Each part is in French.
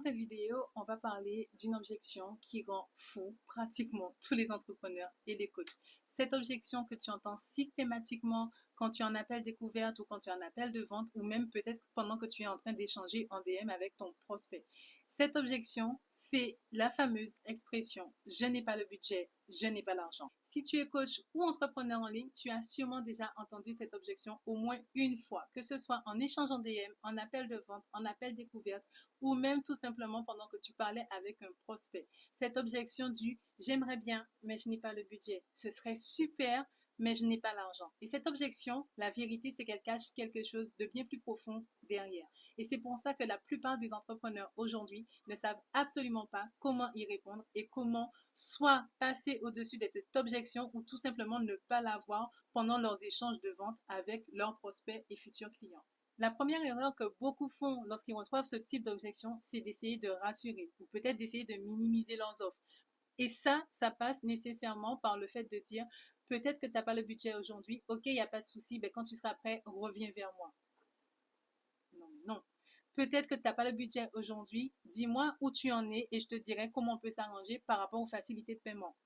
cette vidéo, on va parler d'une objection qui rend fou pratiquement tous les entrepreneurs et les coachs. Cette objection que tu entends systématiquement quand tu es en appel découverte ou quand tu es en appel de vente ou même peut-être pendant que tu es en train d'échanger en DM avec ton prospect. Cette objection, c'est la fameuse expression « je n'ai pas le budget, je n'ai pas l'argent ». Si tu es coach ou entrepreneur en ligne, tu as sûrement déjà entendu cette objection au moins une fois, que ce soit en échange en DM, en appel de vente, en appel découverte ou même tout simplement pendant que tu parlais avec un prospect. Cette objection du « j'aimerais bien, mais je n'ai pas le budget », ce serait super, mais je n'ai pas l'argent. Et cette objection, la vérité, c'est qu'elle cache quelque chose de bien plus profond derrière. Et c'est pour ça que la plupart des entrepreneurs aujourd'hui ne savent absolument pas comment y répondre et comment soit passer au-dessus de cette objection ou tout simplement ne pas l'avoir pendant leurs échanges de vente avec leurs prospects et futurs clients. La première erreur que beaucoup font lorsqu'ils reçoivent ce type d'objection, c'est d'essayer de rassurer ou peut-être d'essayer de minimiser leurs offres. Et ça passe nécessairement par le fait de dire peut-être que tu n'as pas le budget aujourd'hui, ok, il n'y a pas de souci, ben quand tu seras prêt, reviens vers moi. Non, non. Peut-être que tu n'as pas le budget aujourd'hui, dis-moi où tu en es et je te dirai comment on peut s'arranger par rapport aux facilités de paiement.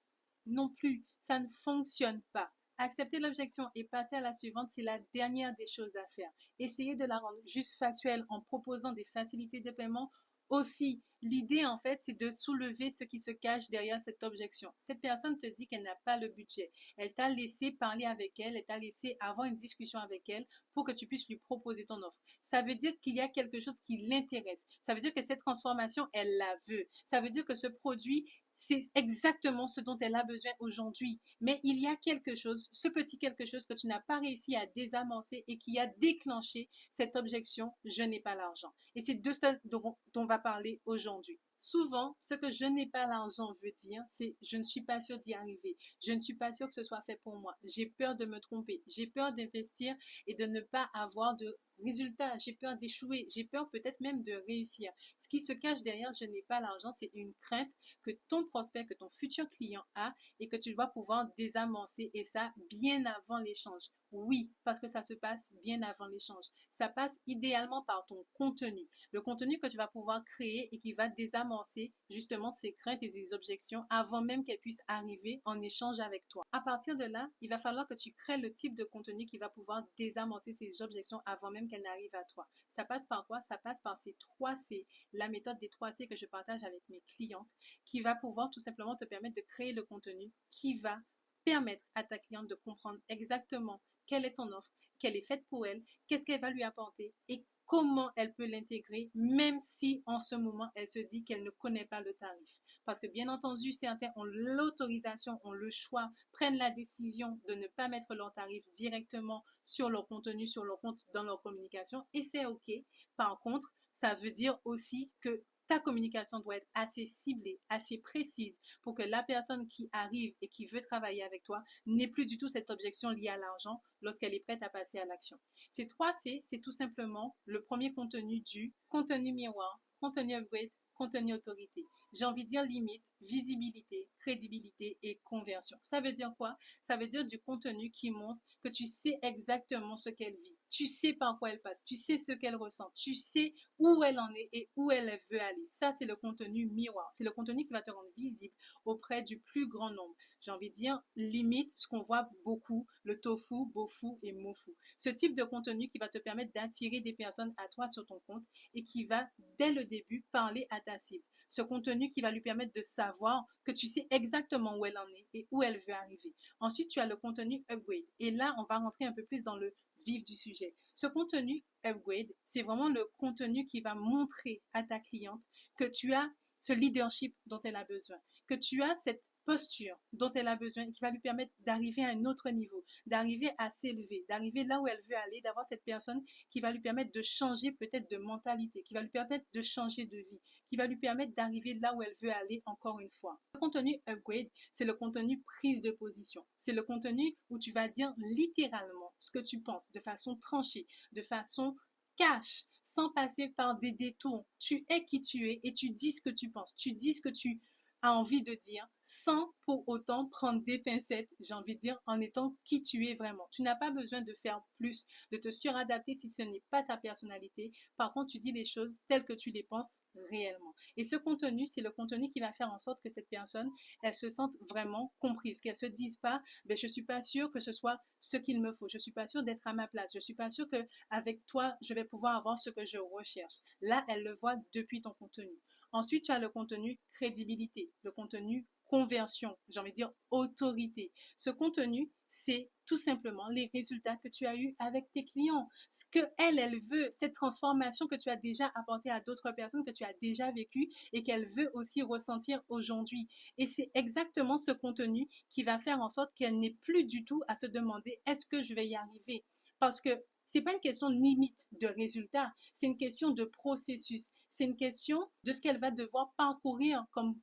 Non plus, ça ne fonctionne pas. Accepter l'objection et passer à la suivante, c'est la dernière des choses à faire. Essayer de la rendre juste factuelle en proposant des facilités de paiement aussi. L'idée, en fait, c'est de soulever ce qui se cache derrière cette objection. Cette personne te dit qu'elle n'a pas le budget. Elle t'a laissé parler avec elle, elle t'a laissé avoir une discussion avec elle pour que tu puisses lui proposer ton offre. Ça veut dire qu'il y a quelque chose qui l'intéresse. Ça veut dire que cette transformation, elle la veut. Ça veut dire que ce produit, c'est exactement ce dont elle a besoin aujourd'hui. Mais il y a quelque chose, ce petit quelque chose que tu n'as pas réussi à désamorcer et qui a déclenché cette objection, je n'ai pas l'argent. Et c'est de ça dont on va parler aujourd'hui. Souvent, ce que je n'ai pas l'argent veut dire, c'est je ne suis pas sûre d'y arriver. Je ne suis pas sûre que ce soit fait pour moi. J'ai peur de me tromper. J'ai peur d'investir et de ne pas avoir de résultats. J'ai peur d'échouer. J'ai peur peut-être même de réussir. Ce qui se cache derrière je n'ai pas l'argent, c'est une crainte que ton prospect, que ton futur client a et que tu dois pouvoir désamorcer et ça bien avant l'échange. Oui, parce que ça se passe bien avant l'échange. Ça passe idéalement par ton contenu. Le contenu que tu vas pouvoir créer et qui va désamorcer justement ces craintes et ces objections avant même qu'elles puissent arriver en échange avec toi. À partir de là, il va falloir que tu crées le type de contenu qui va pouvoir désamorcer ces objections avant même qu'elles n'arrivent à toi. Ça passe par quoi? Ça passe par ces 3 C, la méthode des 3 C que je partage avec mes clientes, qui va pouvoir tout simplement te permettre de créer le contenu qui va permettre à ta cliente de comprendre exactement quelle est ton offre, qu'elle est faite pour elle, qu'est-ce qu'elle va lui apporter et comment elle peut l'intégrer, même si en ce moment elle se dit qu'elle ne connaît pas le tarif. Parce que bien entendu, certains ont l'autorisation, ont le choix, prennent la décision de ne pas mettre leur tarif directement sur leur contenu, sur leur compte, dans leur communication, et c'est OK. Par contre, ça veut dire aussi que ta communication doit être assez ciblée, assez précise pour que la personne qui arrive et qui veut travailler avec toi n'ait plus du tout cette objection liée à l'argent lorsqu'elle est prête à passer à l'action. Ces 3 C, c'est tout simplement le premier contenu du contenu miroir, contenu upgrade, contenu autorité. J'ai envie de dire limite, visibilité, crédibilité et conversion. Ça veut dire quoi? Ça veut dire du contenu qui montre que tu sais exactement ce qu'elle vit. Tu sais par quoi elle passe, tu sais ce qu'elle ressent, tu sais où elle en est et où elle veut aller. Ça, c'est le contenu miroir. C'est le contenu qui va te rendre visible auprès du plus grand nombre. J'ai envie de dire, limite ce qu'on voit beaucoup, le tofu, bofu et mofu. Ce type de contenu qui va te permettre d'attirer des personnes à toi sur ton compte et qui va, dès le début, parler à ta cible. Ce contenu qui va lui permettre de savoir que tu sais exactement où elle en est et où elle veut arriver. Ensuite, tu as le contenu upgrade. Et là, on va rentrer un peu plus dans le vif du sujet. Ce contenu upgrade, c'est vraiment le contenu qui va montrer à ta cliente que tu as ce leadership dont elle a besoin, que tu as cette posture dont elle a besoin et qui va lui permettre d'arriver à un autre niveau, d'arriver à s'élever, d'arriver là où elle veut aller, d'avoir cette personne qui va lui permettre de changer peut-être de mentalité, qui va lui permettre de changer de vie, qui va lui permettre d'arriver là où elle veut aller encore une fois. Le contenu upgrade, c'est le contenu prise de position. C'est le contenu où tu vas dire littéralement ce que tu penses de façon tranchée, de façon cash, sans passer par des détours. Tu es qui tu es et tu dis ce que tu penses. Tu dis ce que tu a envie de dire, sans pour autant prendre des pincettes, j'ai envie de dire, en étant qui tu es vraiment. Tu n'as pas besoin de faire plus, de te suradapter si ce n'est pas ta personnalité. Par contre, tu dis les choses telles que tu les penses réellement. Et ce contenu, c'est le contenu qui va faire en sorte que cette personne, elle se sente vraiment comprise, qu'elle se dise pas, ben, je suis pas sûre que ce soit ce qu'il me faut. Je suis pas sûre d'être à ma place. Je suis pas sûre que avec toi, je vais pouvoir avoir ce que je recherche. Là, elle le voit depuis ton contenu. Ensuite, tu as le contenu crédibilité, le contenu conversion, j'ai envie de dire autorité. Ce contenu, c'est tout simplement les résultats que tu as eus avec tes clients. Ce que elle veut, cette transformation que tu as déjà apportée à d'autres personnes, que tu as déjà vécu et qu'elle veut aussi ressentir aujourd'hui. Et c'est exactement ce contenu qui va faire en sorte qu'elle n'ait plus du tout à se demander est-ce que je vais y arriver? Parce que c'est pas une question de limite de résultat, c'est une question de processus. C'est une question de ce qu'elle va devoir parcourir comme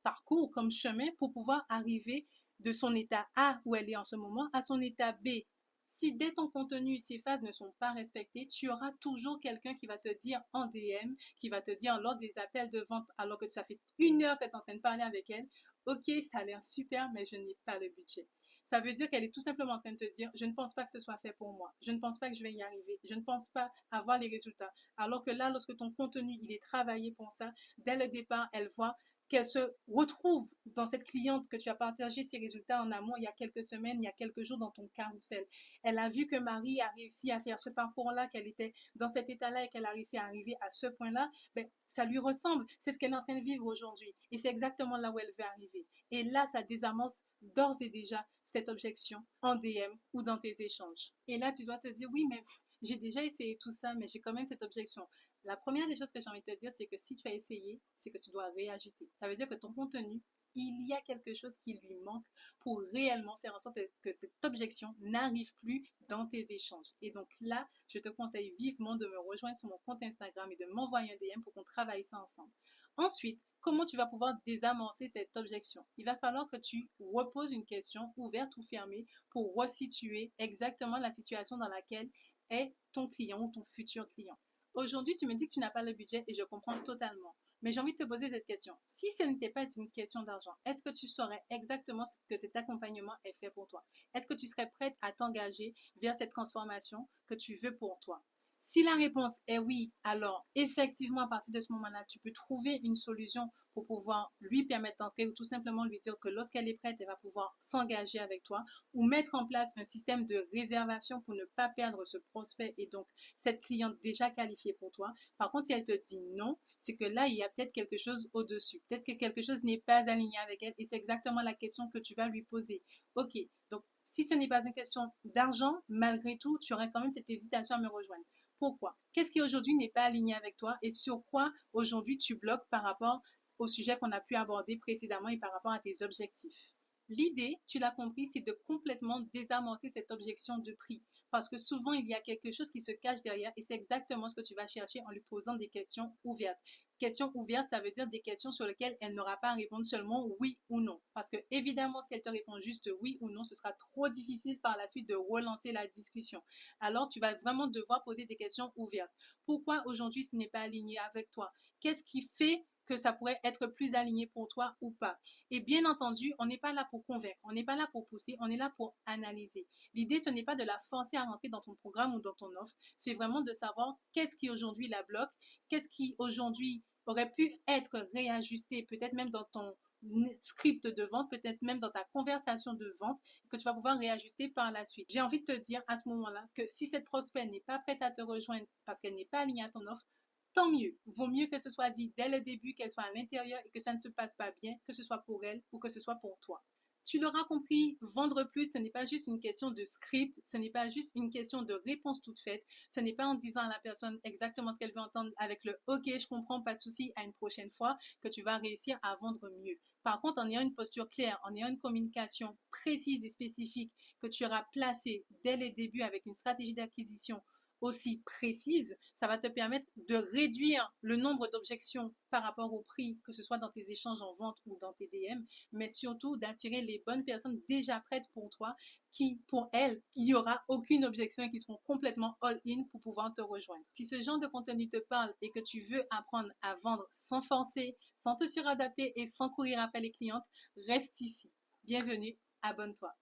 parcours, comme chemin pour pouvoir arriver de son état A où elle est en ce moment à son état B. Si dès ton contenu, ces phases ne sont pas respectées, tu auras toujours quelqu'un qui va te dire en DM, qui va te dire lors des appels de vente, alors que ça fait 1 heure que tu es en train de parler avec elle, ok, ça a l'air super, mais je n'ai pas le budget. Ça veut dire qu'elle est tout simplement en train de te dire, je ne pense pas que ce soit fait pour moi. Je ne pense pas que je vais y arriver. Je ne pense pas avoir les résultats. Alors que là, lorsque ton contenu, il est travaillé pour ça, dès le départ, elle voit qu'elle se retrouve dans cette cliente que tu as partagé ses résultats en amont il y a quelques semaines, il y a quelques jours dans ton carrousel. Elle a vu que Marie a réussi à faire ce parcours-là, qu'elle était dans cet état-là et qu'elle a réussi à arriver à ce point-là. Ben, ça lui ressemble. C'est ce qu'elle est en train de vivre aujourd'hui. Et c'est exactement là où elle veut arriver. Et là, ça désamorce d'ores et déjà cette objection en DM ou dans tes échanges. Et là, tu dois te dire, oui, mais j'ai déjà essayé tout ça, mais j'ai quand même cette objection. La première des choses que j'ai envie de te dire, c'est que si tu as essayé, c'est que tu dois réajuster. Ça veut dire que ton contenu, il y a quelque chose qui lui manque pour réellement faire en sorte que cette objection n'arrive plus dans tes échanges. Et donc là, je te conseille vivement de me rejoindre sur mon compte Instagram et de m'envoyer un DM pour qu'on travaille ça ensemble. Ensuite, comment tu vas pouvoir désamorcer cette objection? Il va falloir que tu reposes une question ouverte ou fermée pour resituer exactement la situation dans laquelle est ton client ou ton futur client. Aujourd'hui, tu me dis que tu n'as pas le budget et je comprends totalement. Mais j'ai envie de te poser cette question. Si ce n'était pas une question d'argent, est-ce que tu saurais exactement ce que cet accompagnement est fait pour toi? Est-ce que tu serais prête à t'engager vers cette transformation que tu veux pour toi? Si la réponse est oui, alors effectivement, à partir de ce moment-là, tu peux trouver une solution pour pouvoir lui permettre d'entrer ou tout simplement lui dire que lorsqu'elle est prête, elle va pouvoir s'engager avec toi ou mettre en place un système de réservation pour ne pas perdre ce prospect et donc cette cliente déjà qualifiée pour toi. Par contre, si elle te dit non, c'est que là, il y a peut-être quelque chose au-dessus. Peut-être que quelque chose n'est pas aligné avec elle et c'est exactement la question que tu vas lui poser. Ok, donc si ce n'est pas une question d'argent, malgré tout, tu aurais quand même cette hésitation à me rejoindre. Pourquoi? Qu'est-ce qui aujourd'hui n'est pas aligné avec toi et sur quoi aujourd'hui tu bloques par rapport au sujet qu'on a pu aborder précédemment et par rapport à tes objectifs? L'idée, tu l'as compris, c'est de complètement désamorcer cette objection de prix. Parce que souvent, il y a quelque chose qui se cache derrière et c'est exactement ce que tu vas chercher en lui posant des questions ouvertes. Questions ouvertes, ça veut dire des questions sur lesquelles elle n'aura pas à répondre seulement oui ou non. Parce que évidemment, si elle te répond juste oui ou non, ce sera trop difficile par la suite de relancer la discussion. Alors, tu vas vraiment devoir poser des questions ouvertes. Pourquoi aujourd'hui ce n'est pas aligné avec toi? Qu'est-ce qui fait que ça pourrait être plus aligné pour toi ou pas? Et bien entendu, on n'est pas là pour convaincre, on n'est pas là pour pousser, on est là pour analyser. L'idée, ce n'est pas de la forcer à rentrer dans ton programme ou dans ton offre, c'est vraiment de savoir qu'est-ce qui aujourd'hui la bloque, qu'est-ce qui aujourd'hui aurait pu être réajusté, peut-être même dans ton script de vente, peut-être même dans ta conversation de vente, que tu vas pouvoir réajuster par la suite. J'ai envie de te dire à ce moment-là que si cette prospect n'est pas prête à te rejoindre parce qu'elle n'est pas alignée à ton offre, tant mieux. Vaut mieux que ce soit dit dès le début, qu'elle soit à l'intérieur et que ça ne se passe pas bien, que ce soit pour elle ou que ce soit pour toi. Tu l'auras compris, vendre plus, ce n'est pas juste une question de script, ce n'est pas juste une question de réponse toute faite, ce n'est pas en disant à la personne exactement ce qu'elle veut entendre avec le OK, je comprends, pas de souci, à une prochaine fois, que tu vas réussir à vendre mieux. Par contre, en ayant une posture claire, en ayant une communication précise et spécifique que tu auras placée dès les débuts avec une stratégie d'acquisition aussi précises, ça va te permettre de réduire le nombre d'objections par rapport au prix, que ce soit dans tes échanges en vente ou dans tes DM, mais surtout d'attirer les bonnes personnes déjà prêtes pour toi, qui, pour elles, il n'y aura aucune objection et qui seront complètement all-in pour pouvoir te rejoindre. Si ce genre de contenu te parle et que tu veux apprendre à vendre sans forcer, sans te suradapter et sans courir après les clientes, reste ici. Bienvenue, abonne-toi.